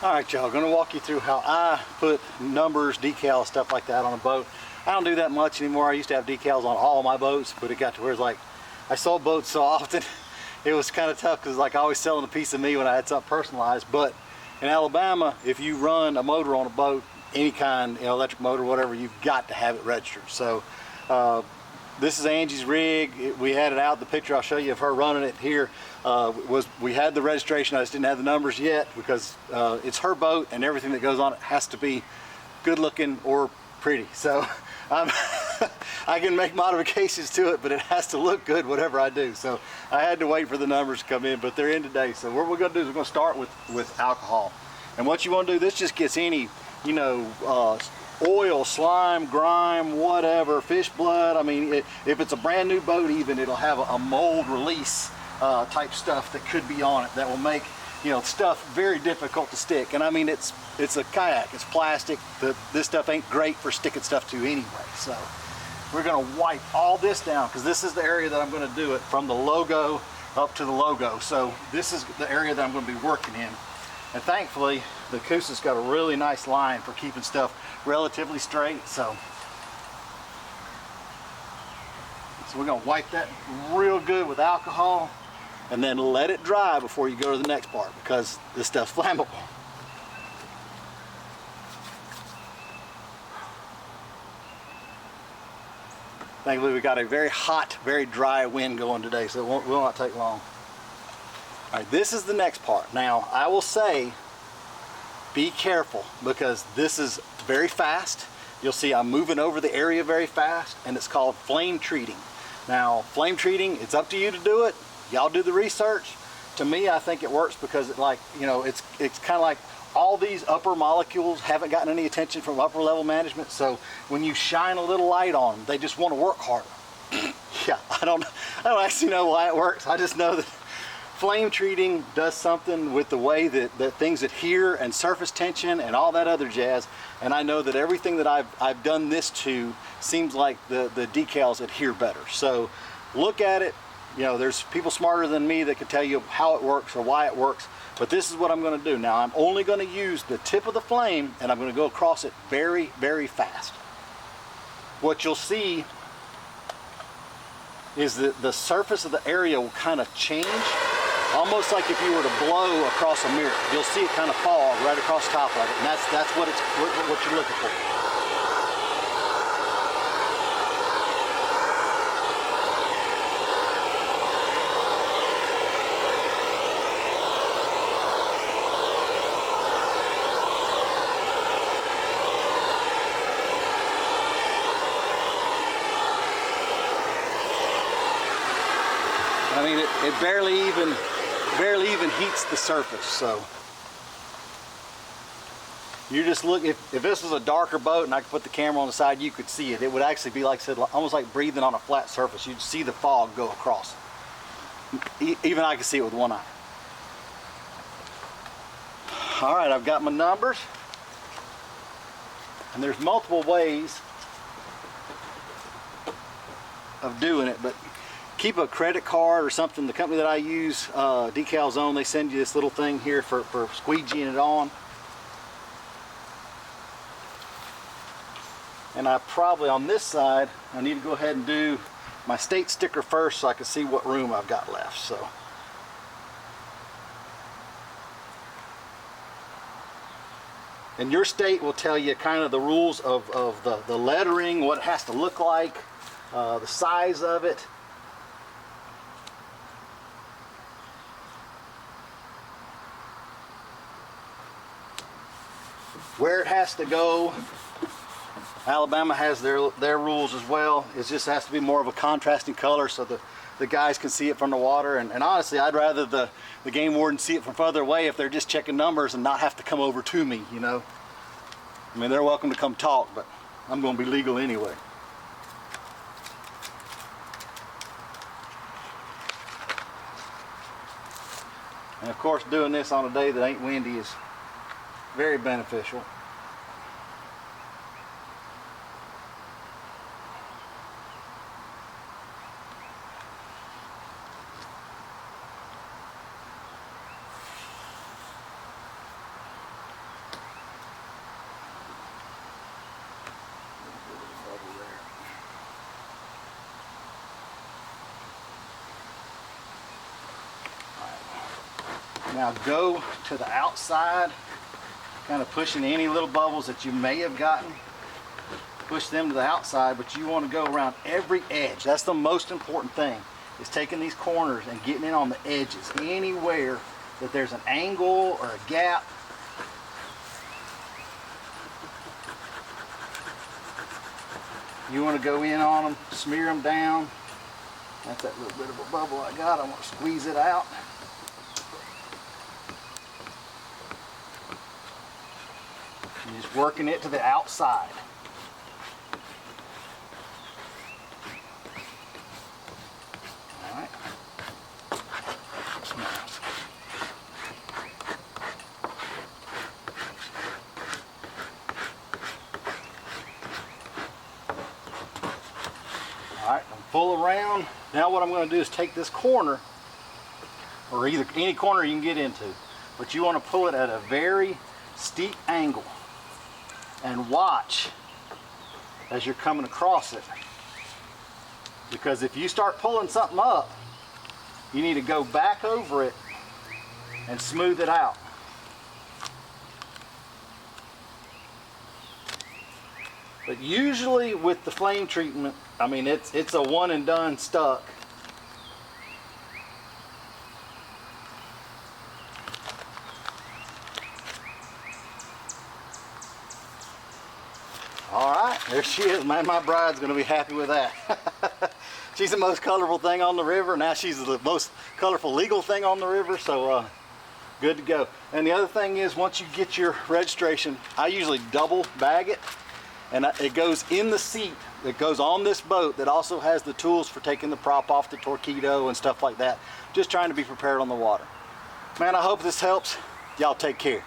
Alright y'all, gonna walk you through how I put numbers, decals, stuff like that on a boat. I don't do that much anymore. I used to have decals on all my boats, but it got to where it's like, I sold boats so often, it was kind of tough because like I always selling a piece of me when I had something personalized. But in Alabama, if you run a motor on a boat, any kind, electric motor, whatever, you've got to have it registered. So this is Angie's rig. We had it out. The picture I'll show you of her running it here we had the registration. I just didn't have the numbers yet because it's her boat and everything that goes on it has to be good looking or pretty. So I can make modifications to it, but it has to look good whatever I do. So I had to wait for the numbers to come in, but they're in today. So what we're going to do is we're going to start with alcohol. And what you want to do, this just gets any, oil, slime, grime, whatever, fish blood. I mean, if it's a brand new boat even, it'll have a mold release type stuff that could be on it that will make stuff very difficult to stick. And I mean, it's a kayak, it's plastic. This stuff ain't great for sticking stuff to anyway. So we're gonna wipe all this down because this is the area that I'm gonna do it from the logo up to the logo. So this is the area that I'm gonna be working in. And thankfully, the Coosa's got a really nice line for keeping stuff relatively straight. So we're gonna wipe that real good with alcohol and then let it dry before you go to the next part because this stuff's flammable. Thankfully we got a very hot, very dry wind going today, so it will not take long. All right, this is the next part. Now I will say be careful because this is very fast. You'll see I'm moving over the area very fast, and it's called flame treating. Now flame treating, it's up to you to do it. Y'all do the research. To me, I think it works because it's kind of like all these upper molecules haven't gotten any attention from upper level management. So when you shine a little light on them, they just want to work harder. Yeah, I don't actually know why it works. I just know that flame treating does something with the way that things adhere and surface tension and all that other jazz. And I know that everything that I've done this to seems like the decals adhere better. So look at it. There's people smarter than me that can tell you how it works or why it works. But this is what I'm going to do. Now I'm only going to use the tip of the flame and I'm going to go across it very, very fast. What you'll see is that the surface of the area will kind of change. Almost like if you were to blow across a mirror. You'll see it kind of fall right across the top of it. And that's what you're looking for. I mean, it barely even heats the surface. So you just look, if this was a darker boat and I could put the camera on the side, you could see it. It would actually be, like I said, almost like breathing on a flat surface. You'd see the fog go across. Even I can see it with one eye. All right, I've got my numbers, and there's multiple ways of doing it, but keep a credit card or something. The company that I use, Decals on, they send you this little thing here for squeegeeing it on. And I probably, on this side, I need to go ahead and do my state sticker first so I can see what room I've got left. So and your state will tell you kind of the rules of the lettering, what it has to look like, the size of it. Where it has to go. Alabama has their rules as well. It just has to be more of a contrasting color so the guys can see it from the water. And honestly, I'd rather the game warden see it from further away if they're just checking numbers and not have to come over to me, I mean, they're welcome to come talk, but I'm going to be legal anyway. And of course, doing this on a day that ain't windy is very beneficial. Now go to the outside, kind of pushing any little bubbles that you may have gotten. Push them to the outside, but you want to go around every edge. That's the most important thing, is taking these corners and getting in on the edges. Anywhere that there's an angle or a gap. You want to go in on them, smear them down. That's that little bit of a bubble I got. I want to squeeze it out. You're just working it to the outside. All right. All right, I'm full around. Now what I'm going to do is take this corner, or either any corner you can get into, but you want to pull it at a very steep angle and watch as you're coming across it. Because if you start pulling something up, you need to go back over it and smooth it out. But usually with the flame treatment, I mean, it's a one and done stuck. All right, there she is. Man, my bride's gonna be happy with that. She's the most colorful thing on the river. Now she's the most colorful legal thing on the river, so good to go. And the other thing is, once you get your registration, I usually double bag it, and it goes in the seat that goes on this boat that also has the tools for taking the prop off the torpedo and stuff like that. Just trying to be prepared on the water. Man, I hope this helps. Y'all take care.